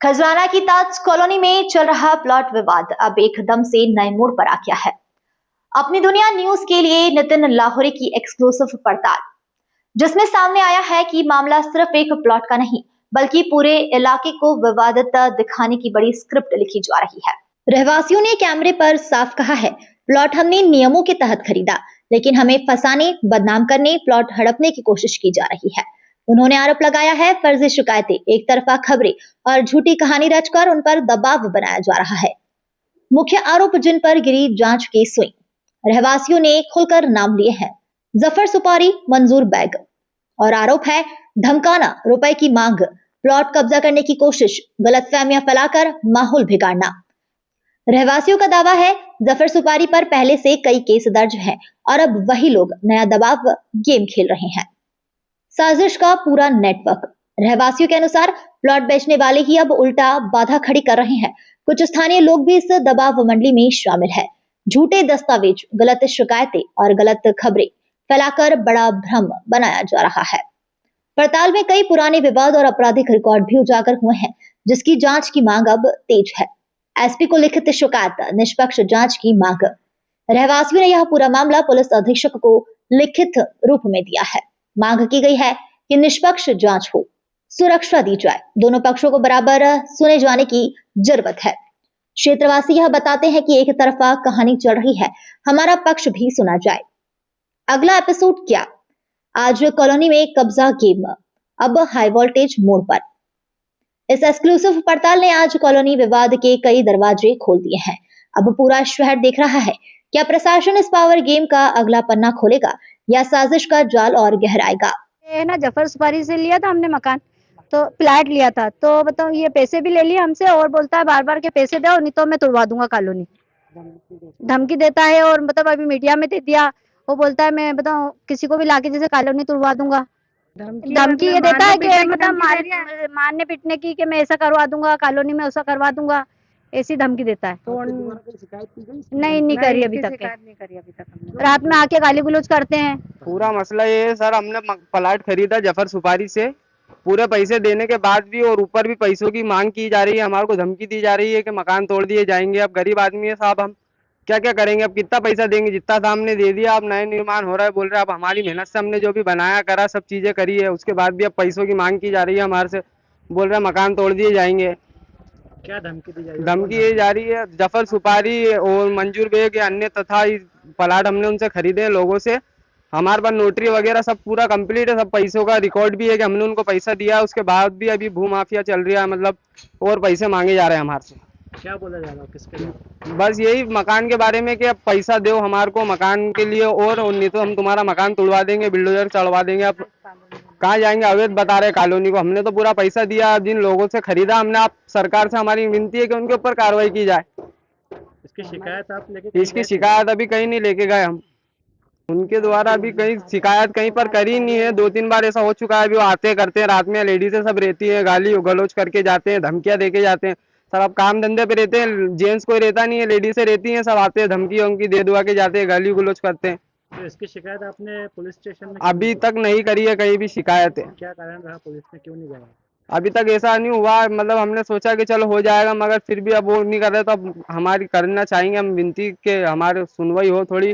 खजराना की ताज कॉलोनी में चल रहा प्लॉट विवाद अब एकदम से नए मोड़ पर आ गया है। अपनी दुनिया न्यूज के लिए नितिन लाहौरी की एक्सक्लूसिव पड़ताल, जिसमें सामने आया है कि मामला सिर्फ एक प्लॉट का नहीं बल्कि पूरे इलाके को विवादित दिखाने की बड़ी स्क्रिप्ट लिखी जा रही है। रहवासियों ने कैमरे पर साफ कहा है, प्लॉट हमने नियमों के तहत खरीदा, लेकिन हमें फंसाने, बदनाम करने, प्लॉट हड़पने की कोशिश की जा रही है। उन्होंने आरोप लगाया है, फर्जी शिकायतें, एक तरफा खबरें और झूठी कहानी रचकर उन पर दबाव बनाया जा रहा है। मुख्य आरोप जिन पर गिरी जांच की सुई, रहवासियों ने खुलकर नाम लिए हैं, जफर सुपारी, मंजूर बैग। और आरोप है धमकाना, रुपए की मांग, प्लॉट कब्जा करने की कोशिश, गलतफहमियां फैलाकर माहौल बिगाड़ना। रहवासियों का दावा है, जफर सुपारी पर पहले से कई केस दर्ज हैं और अब वही लोग नया दबाव गेम खेल रहे हैं। साजिश का पूरा नेटवर्क। रहवासियों के अनुसार प्लॉट बेचने वाले ही अब उल्टा बाधा खड़ी कर रहे हैं। कुछ स्थानीय लोग भी इस दबाव मंडली में शामिल है। झूठे दस्तावेज, गलत शिकायतें और गलत खबरें फैलाकर बड़ा भ्रम बनाया जा रहा है। पड़ताल में कई पुराने विवाद और आपराधिक रिकॉर्ड भी उजागर हुए हैं, जिसकी जांच की मांग अब तेज है। एसपी को लिखित शिकायत, निष्पक्ष जांच की मांग। रहवासियों ने यह पूरा मामला पुलिस अधीक्षक को लिखित रूप में दिया है। मांग की गई है कि निष्पक्ष जांच हो, सुरक्षा दी जाए, दोनों पक्षों को बराबर सुने जाने की जरूरत है। क्षेत्रवासी यह बताते हैं कि एक तरफा कहानी चल रही है, हमारा पक्ष भी सुना जाए। अगला एपिसोड क्या? आज कॉलोनी में कब्जा गेम, अब हाई वोल्टेज मोड़ पर। इस एक्सक्लूसिव पड़ताल ने आज कॉलोनी विवाद के कई दरवाजे खोल दिए हैं। अब पूरा शहर देख रहा है, क्या प्रशासन इस पावर गेम का अगला पन्ना खोलेगा या साजिश का जाल और गहराएगा। ये ना जफर सुपारी से लिया था हमने मकान, तो प्लाट लिया था, तो बताओ ये पैसे भी ले लिए हमसे और बोलता है बार बार के पैसे दो नहीं तो मैं तोड़वा दूंगा कॉलोनी। धमकी देता है और मतलब अभी मीडिया में दे दिया। वो बोलता है मैं बताओ किसी को भी लाके जैसे कॉलोनी तोड़वा दूंगा। धमकी ये देता है कि मतलब मारने पीटने की, कि मैं ऐसा करवा दूंगा कॉलोनी में, ऐसा करवा दूंगा, ऐसी धमकी देता है। नहीं करी अभी तक। रात में आके गाली गलौज करते हैं। पूरा मसला ये है सर, हमने प्लाट खरीदा जफर सुपारी से, पूरे पैसे देने के बाद भी और ऊपर भी पैसों की मांग की जा रही है। हमारे को धमकी दी जा रही है कि मकान तोड़ दिए जाएंगे। अब गरीब आदमी है साहब, हम क्या क्या करेंगे? अब कितना पैसा देंगे? जितना था हमने दे दिया, अब नए निर्माण हो रहा है। बोल रहे हैं अब हमारी मेहनत से हमने जो भी बनाया करा, सब चीजें करी है, उसके बाद भी अब पैसों की मांग की जा रही है हमारे से। बोल रहे हैं मकान तोड़ दिए जाएंगे। क्या धमकी दी जा रही है? धमकी ये जा रही है, जफर सुपारी और मंजूर बेग अन्य तथा प्लाट हमने उनसे खरीदे हैं लोगों से। हमारे पास नोटरी वगैरह सब पूरा कंप्लीट है, सब पैसों का रिकॉर्ड भी है कि हमने उनको पैसा दिया। उसके बाद भी अभी भू माफिया चल रही है, मतलब और पैसे मांगे जा रहे हैं हमारे से। क्या बोला जा रहा है किसके लिए? बस यही मकान के बारे में कि अब पैसा दो हमारे को मकान के लिए, और नहीं तो हम तुम्हारा मकान तोड़वा देंगे, बिल्डोजर चढ़वा देंगे। अब कहाँ जाएंगे? अवैध बता रहे कॉलोनी को। हमने तो पूरा पैसा दिया, जिन लोगों से खरीदा हमने। आप सरकार से हमारी विनती है कि उनके ऊपर कार्रवाई की जाए। इसकी शिकायत आप लेके? इसकी शिकायत अभी कहीं नहीं लेके गए हम। उनके द्वारा अभी कहीं शिकायत कहीं पर करी नहीं है। 2-3 बार ऐसा हो चुका है। अभी वो आते करते हैं, रात में लेडीजें सब रहती है, गाली गलौज करके जाते हैं, धमकियां देके जाते हैं। सर अब काम धंधे पे रहते हैं, जेंट्स कोई रहता नहीं है, लेडीजें रहती हैं, सब आते हैं, धमकी वमकी दे दुआ के जाते हैं, गाली गलौज करते हैं। तो इसकी शिकायत आपने पुलिस स्टेशन में? अभी तक नहीं करी है कहीं भी शिकायत है। क्या कारण रहा, पुलिस में क्यों नहीं गया? अभी तक ऐसा नहीं हुआ, मतलब हमने सोचा कि चलो हो जाएगा, मगर फिर भी अब वो नहीं कर रहे, तो अब हमारी करना चाहेंगे हम विनती के हमारे सुनवाई हो थोड़ी।